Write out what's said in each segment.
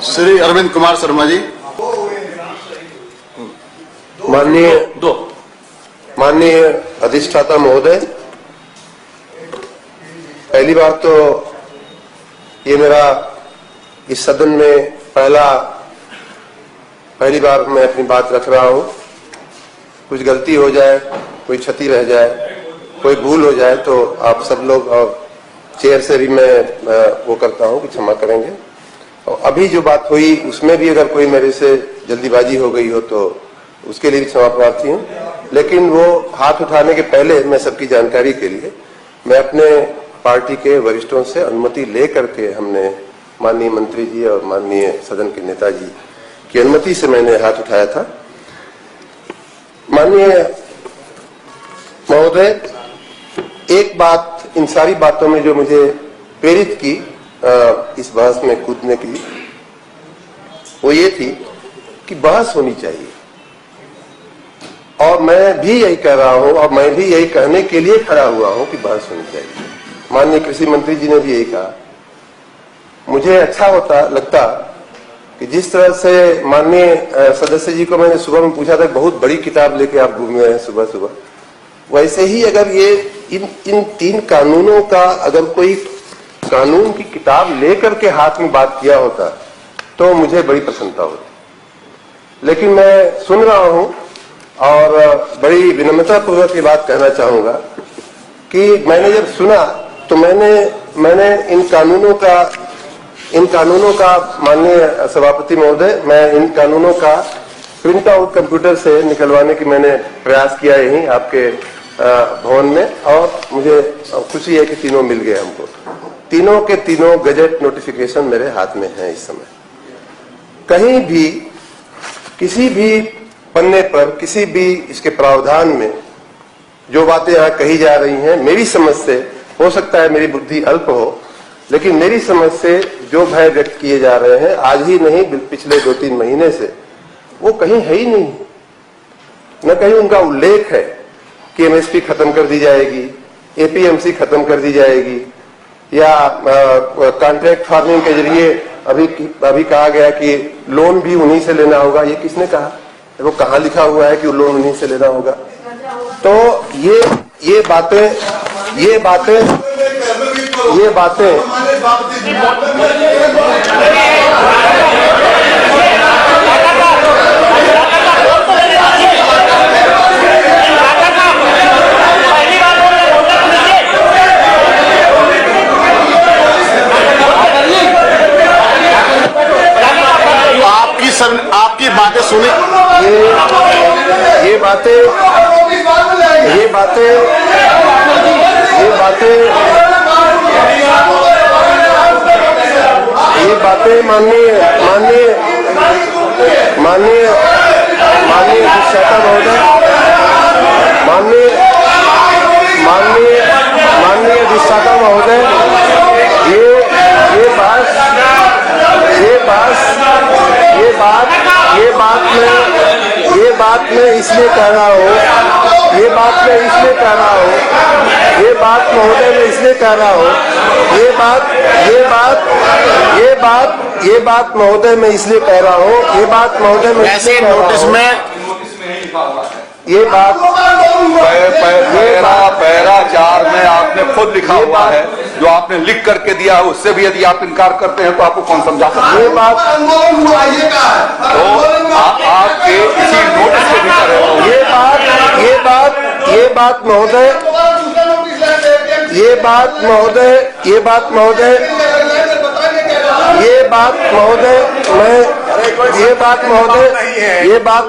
श्री अरविंद कुमार शर्मा जी। माननीय अधिष्ठाता महोदय, पहली बात तो ये मेरा इस सदन में पहली बार मैं अपनी बात रख रहा हूं। कुछ गलती हो जाए, कोई क्षति रह जाए, कोई भूल हो जाए तो आप सब लोग और चेयर से भी मैं वो करता हूं कि क्षमा करेंगे। और अभी जो बात हुई उसमें भी अगर कोई मेरे से जल्दीबाजी हो गई हो तो उसके लिए भी क्षमा प्रार्थी हूं। लेकिन वो हाथ उठाने के पहले मैं सबकी जानकारी के लिए मैं अपने पार्टी के वरिष्ठों से अनुमति ले करके हमने माननीय मंत्री जी और माननीय सदन के नेताजी की अनुमति से मैंने हाथ उठाया था। माननीय महोदय, एक बात इन सारी बातों में जो मुझे प्रेरित की इस बहस में कूदने की, वो ये थी कि बहस होनी चाहिए। और मैं भी यही कह रहा हूं और मैं भी यही कहने के लिए खड़ा हुआ हूं कि बहस होनी चाहिए। माननीय कृषि मंत्री जी ने भी यही कहा। मुझे अच्छा लगता कि जिस तरह से माननीय सदस्य जी को मैंने सुबह में पूछा था, बहुत बड़ी किताब लेके आप घूम रहे हैं सुबह सुबह, वैसे ही अगर ये इन 3 कानूनों का अगर कोई कानून की किताब लेकर के हाथ में बात किया होता तो मुझे बड़ी प्रसन्नता होती। लेकिन मैं सुन रहा हूं और बड़ी विनम्रता पूर्वक ये बात कहना चाहूंगा कि मैंने जब सुना तो मैंने इन कानूनों का माननीय सभापति महोदय, मैं इन कानूनों का प्रिंट आउट कंप्यूटर से निकलवाने की मैंने प्रयास किया यहीं आपके भवन में, और मुझे खुशी है कि तीनों मिल गए हमको। तीनों के तीनों गजट नोटिफिकेशन मेरे हाथ में हैं इस समय। कहीं भी किसी भी पन्ने पर किसी भी इसके प्रावधान में जो बातें यहां कही जा रही हैं, मेरी समझ से, हो सकता है मेरी बुद्धि अल्प हो, लेकिन मेरी समझ से जो भय व्यक्त किए जा रहे हैं आज ही नहीं पिछले 2-3 महीने से, वो कहीं है ही नहीं। न कहीं उनका उल्लेख है कि एमएसपी खत्म कर दी जाएगी, एपीएमसी खत्म कर दी जाएगी, या कॉन्ट्रैक्ट फार्मिंग के जरिए अभी कहा गया कि लोन भी उन्हीं से लेना होगा। ये किसने कहा? वो कहाँ लिखा हुआ है कि लोन उन्हीं से लेना होगा? तो ये बातें आपकी बातें सुनी, ये बातें माननीय अधिष्ठाता महोदय, माननीय अधिष्ठाता महोदय, ये बात मैं इसलिए कह रहा हूँ, ये बात महोदय मैं इसलिए कह रहा हूँ, ये बात महोदय मैं इसलिए कह रहा हूँ, ऐसे नोटिस में ये बात पैरा 4 में आपने खुद लिखा हुआ है, जो आपने लिख करके दिया है, उससे भी यदि आप इनकार करते हैं तो आपको कौन समझा सकता है? ये बात तो आपके इसी नोटिस के भीतर है। ये बात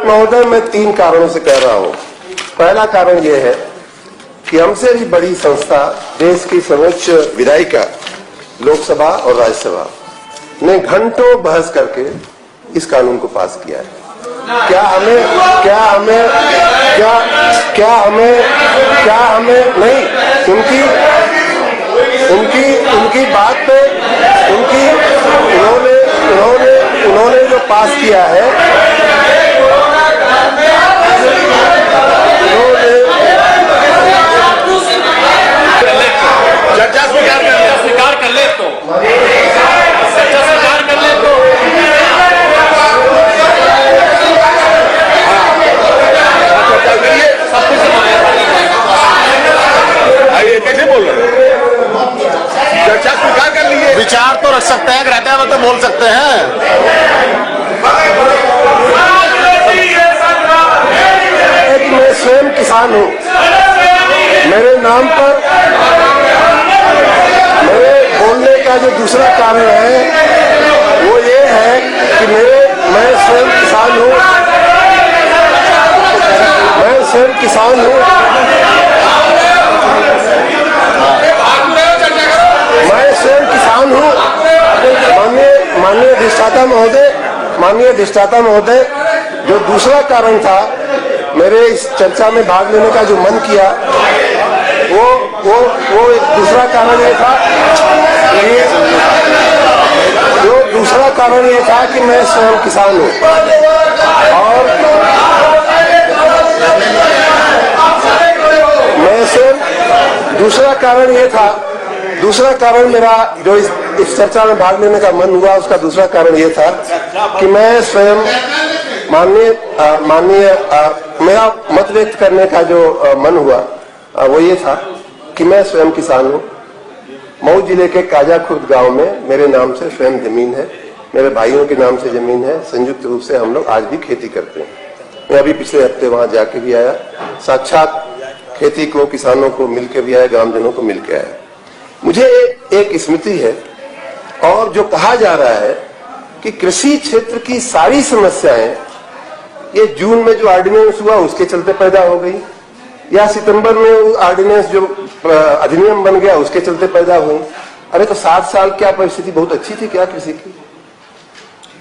महोदय मैं 3 कारणों से कह रहा हूँ। पहला कारण यह है कि हमसे भी बड़ी संस्था, देश की सर्वोच्च विधायिका लोकसभा और राज्यसभा ने घंटों बहस करके इस कानून को पास किया है। क्या हमें नहीं, उनकी बात पे उन्होंने जो पास किया है, स्वीकार कर ले तो करते हैं? मैं स्वयं किसान हूँ, मेरे नाम पर मेरे बोलने का जो दूसरा कारण है वो ये है कि मैं स्वयं किसान हूँ, मैं स्वयं किसान हूँ, मैं स्वयं किसान हूँ। माननीय अधिष्ठाता महोदय, जो दूसरा कारण था मेरे इस चर्चा में भाग लेने का जो मन किया, वो एक दूसरा कारण ये था दूसरा कारण ये था कि मैं स्वयं किसान हूँ और मैं स्वयं दूसरा कारण मेरा जो इस चर्चा में भाग लेने का मन हुआ, उसका दूसरा कारण ये था कि मैं स्वयं माननीय मेरा मत व्यक्त करने का जो मन हुआ वो ये था कि मैं स्वयं किसान हूँ। मऊ जिले के काजा खुर्द गांव में मेरे नाम से स्वयं जमीन है, मेरे भाइयों के नाम से जमीन है, संयुक्त रूप से हम लोग आज भी खेती करते हैं। मैं अभी पिछले हफ्ते वहां जाके भी आया, साक्षात खेती को, किसानों को मिलकर भी आया, ग्रामजनों को मिलकर आया। मुझे एक स्मृति है और जो कहा जा रहा है कि कृषि क्षेत्र की सारी समस्याएं ये जून में जो ऑर्डिनेंस हुआ उसके चलते पैदा हो गई, या सितंबर में ऑर्डिनेंस जो अधिनियम बन गया उसके चलते पैदा हुई। अरे तो 7 साल क्या परिस्थिति बहुत अच्छी थी क्या कृषि की?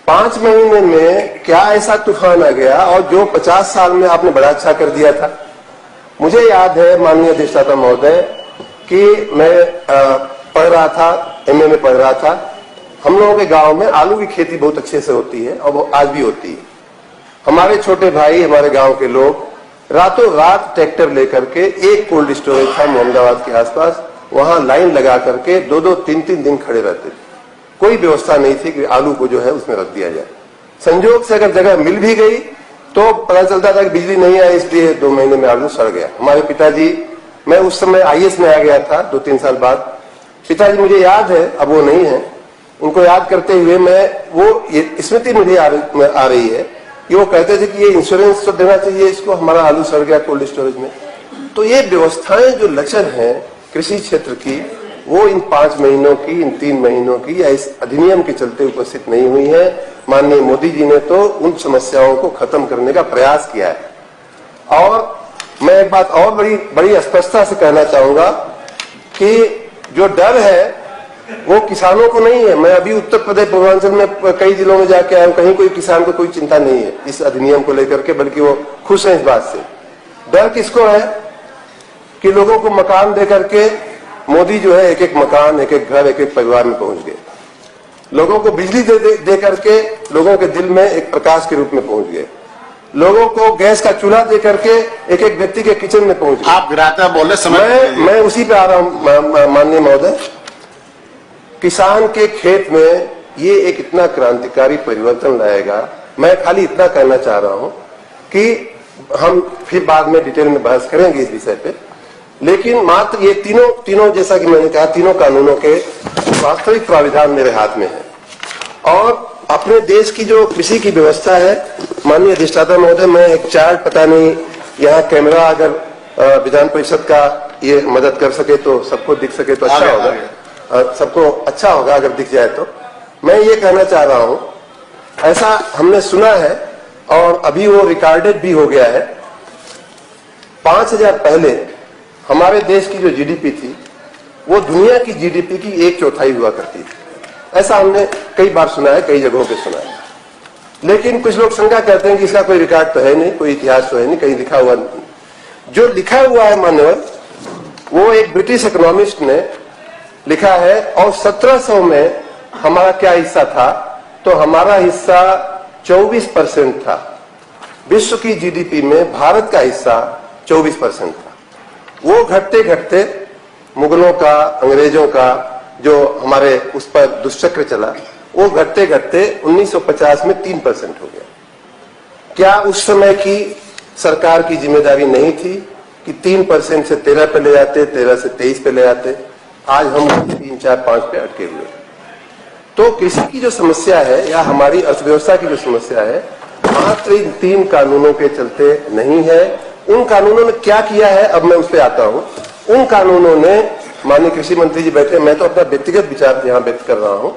5 महीने में क्या ऐसा तूफान आ गया और जो 50 साल में आपने बड़ा अच्छा कर दिया था। मुझे याद है माननीय अधिष्ठाता महोदय कि मैं पढ़ रहा था, एमए में पढ़ रहा था। हम लोगों के गांव में आलू की खेती बहुत अच्छे से होती है और वो आज भी होती है। हमारे छोटे भाई, हमारे गांव के लोग रातों रात ट्रैक्टर लेकर के, एक कोल्ड स्टोरेज था मोहम्मदाबाद के आसपास, वहां लाइन लगा करके 2-2, 3-3 दिन खड़े रहते थे। कोई व्यवस्था नहीं थी कि आलू को जो है उसमें रख दिया जाए। संजोग से अगर जगह मिल भी गई तो पता चलता था कि बिजली नहीं आई, इसलिए 2 महीने में आलू सड़ गया। हमारे पिताजी, मैं उस समय आईएएस में आ गया था 2-3 साल बाद, पिताजी मुझे याद है, अब वो नहीं है, उनको याद करते हुए ये स्मृति मुझे आ रही है कि वो कहते थे कि ये इंश्योरेंस तो देना चाहिए इसको, हमारा आलू सड़ गया कोल्ड स्टोरेज में। तो ये व्यवस्थाएं जो लचर हैं कृषि क्षेत्र की, वो इन 5 महीनों की, इन 3 महीनों की या इस अधिनियम के चलते उपस्थित नहीं हुई है। माननीय मोदी जी ने तो उन समस्याओं को खत्म करने का प्रयास किया है। और मैं एक बात और बड़ी स्पष्टता से कहना चाहूंगा कि जो डर है वो किसानों को नहीं है। मैं अभी उत्तर प्रदेश पूर्वांचल में कई जिलों में जाके आया हूं, कहीं कोई किसान को कोई चिंता नहीं है इस अधिनियम को लेकर के, बल्कि वो खुश हैं इस बात से। डर किसको है कि लोगों को मकान दे करके मोदी जो है एक एक मकान, एक एक घर, एक एक परिवार में पहुंच गए। लोगों को बिजली दे करके लोगों के दिल में एक प्रकाश के रूप में पहुंच गए। लोगों को गैस का चूल्हा दे करके एक एक व्यक्ति के किचन में पहुंच गए। आप गिराते बोले समय मैं उसी पे आ रहा हूं माननीय महोदय। किसान के खेत में ये एक इतना क्रांतिकारी परिवर्तन लाएगा। मैं खाली इतना कहना चाह रहा हूं कि हम फिर बाद में डिटेल में बहस करेंगे इस विषय पे, लेकिन मात्र ये तीनों जैसा कि मैंने कहा, तीनों कानूनों के वास्तविक प्राविधान मेरे हाथ में है। और अपने देश की जो कृषि की व्यवस्था है, माननीय अधिष्ठाता महोदय, मैं एक चार्ट, पता नहीं यहाँ कैमरा अगर विधान परिषद का ये मदद कर सके तो सबको दिख सके तो अच्छा होगा, सबको अच्छा होगा अगर दिख जाए तो। मैं ये कहना चाह रहा हूं, ऐसा हमने सुना है और अभी वो रिकॉर्डेड भी हो गया है। 5000 पहले हमारे देश की जो जीडीपी थी वो दुनिया की जीडीपी की 1/4 हुआ करती थी। ऐसा हमने कई बार सुना है, कई जगहों पे सुना है। लेकिन कुछ लोग शंका करते हैं कि इसका कोई रिकॉर्ड तो है नहीं, कोई इतिहास तो है नहीं, कहीं लिखा हुआ नहीं। जो लिखा हुआ है मान्यवर, वो एक ब्रिटिश इकोनॉमिस्ट ने लिखा है। और 1700 में हमारा क्या हिस्सा था, तो हमारा हिस्सा 24% था। विश्व की जीडीपी में भारत का हिस्सा 24% था। वो घटते घटते मुगलों का, अंग्रेजों का जो हमारे उस पर दुष्चक्र चला, वो घटते घटते 1950 में 3% हो गया। क्या उस समय की सरकार की जिम्मेदारी नहीं थी कि 3% से 13 पे ले जाते, 13 से 23 पे ले जाते? आज हम 3, 4, 5 पे अटके हुए। तो कृषि की जो समस्या है या हमारी अर्थव्यवस्था की जो समस्या है मात्र इन 3 कानूनों के चलते नहीं है। उन कानूनों ने क्या किया है, अब मैं उस पर आता हूं। उन कानूनों ने, माननीय कृषि मंत्री जी बैठे, मैं तो अपना व्यक्तिगत विचार यहां व्यक्त कर रहा हूं,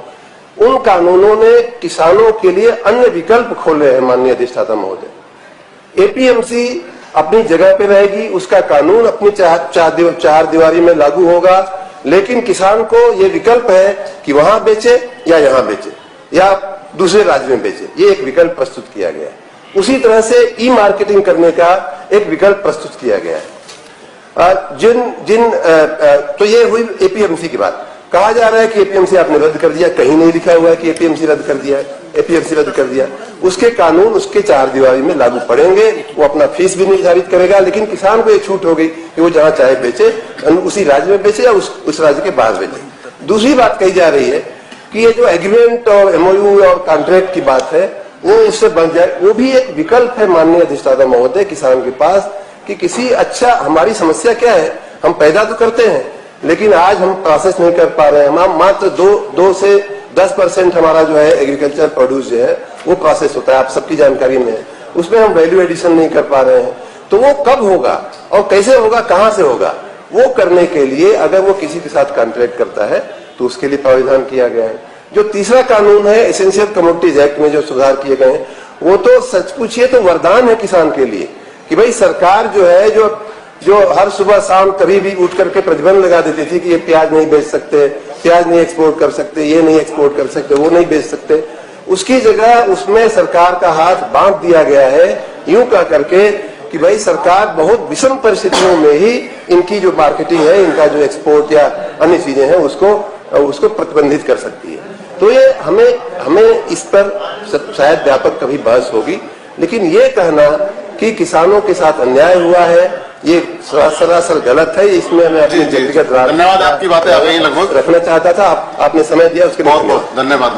उन कानूनों ने किसानों के लिए अन्य विकल्प खोले हैं। माननीय अधिष्ठाता महोदय, एपीएमसी अपनी जगह पे रहेगी, उसका कानून अपनी चार दीवारी में लागू होगा, लेकिन किसान को यह विकल्प है कि वहां बेचे या यहां बेचे या दूसरे राज्य में बेचे। ये एक विकल्प प्रस्तुत किया गया है। उसी तरह से ई मार्केटिंग करने का एक विकल्प प्रस्तुत किया गया है। तो ये हुई एपीएमसी की बात। कहा जा रहा है कि एपीएमसी आपने रद्द कर दिया, कहीं नहीं लिखा हुआ है कि एपीएमसी रद्द कर दिया, एपीएमसी रद्द कर दिया। उसके कानून उसके 4 दीवारी में लागू पड़ेंगे, वो अपना फीस भी निर्धारित करेगा, लेकिन किसान को ये छूट हो गई कि वो जहां चाहे बेचे, उसी राज्य में बेचे या उस राज्य के बाहर बेचे। दूसरी बात कही जा रही है कि ये जो एग्रीमेंट और एमओयू और कॉन्ट्रैक्ट की बात है वो उससे बन जाए, वो भी एक विकल्प है माननीय अधिष्ठाता महोदय किसान के पास कि किसी अच्छा, हमारी समस्या क्या है, हम पैदा तो करते हैं लेकिन आज हम प्रोसेस नहीं कर पा रहे हैं। हम मात्र 2 से 10% हमारा जो है एग्रीकल्चर प्रोड्यूस जो है वो प्रोसेस होता है, आप सबकी जानकारी में है, उसमें हम वैल्यू एडिशन नहीं कर पा रहे हैं। तो वो कब होगा और कैसे होगा, कहां से होगा, वो करने के लिए अगर वो किसी के साथ कॉन्ट्रैक्ट करता है तो उसके लिए प्रावधान किया गया है। जो तीसरा कानून है एसेंशियल कमोडिटीज एक्ट में जो सुधार किए गए हैं, वो तो सच पूछिए तो वरदान है किसान के लिए कि भाई सरकार जो है जो हर सुबह शाम कभी भी उठ करके प्रतिबंध लगा देती थी कि ये प्याज नहीं बेच सकते, प्याज नहीं एक्सपोर्ट कर सकते, ये नहीं एक्सपोर्ट कर सकते, वो नहीं बेच सकते, उसकी जगह उसमें सरकार का हाथ बांध दिया गया है यूं कह करके कि भाई सरकार बहुत विषम परिस्थितियों में ही इनकी जो मार्केटिंग है, इनका जो एक्सपोर्ट या अन्य चीजें हैं उसको प्रतिबंधित कर सकती है। तो ये हमें इस पर शायद व्यापक कभी बहस होगी, लेकिन ये कहना कि किसानों के साथ अन्याय हुआ है ये सरासर गलत है। इसमें मैं अपनी व्यक्तिगत राय धन्यवाद, आपकी बातें आ गई लगभग रखना चाहता था, आपने समय दिया उसके लिए बहुत धन्यवाद।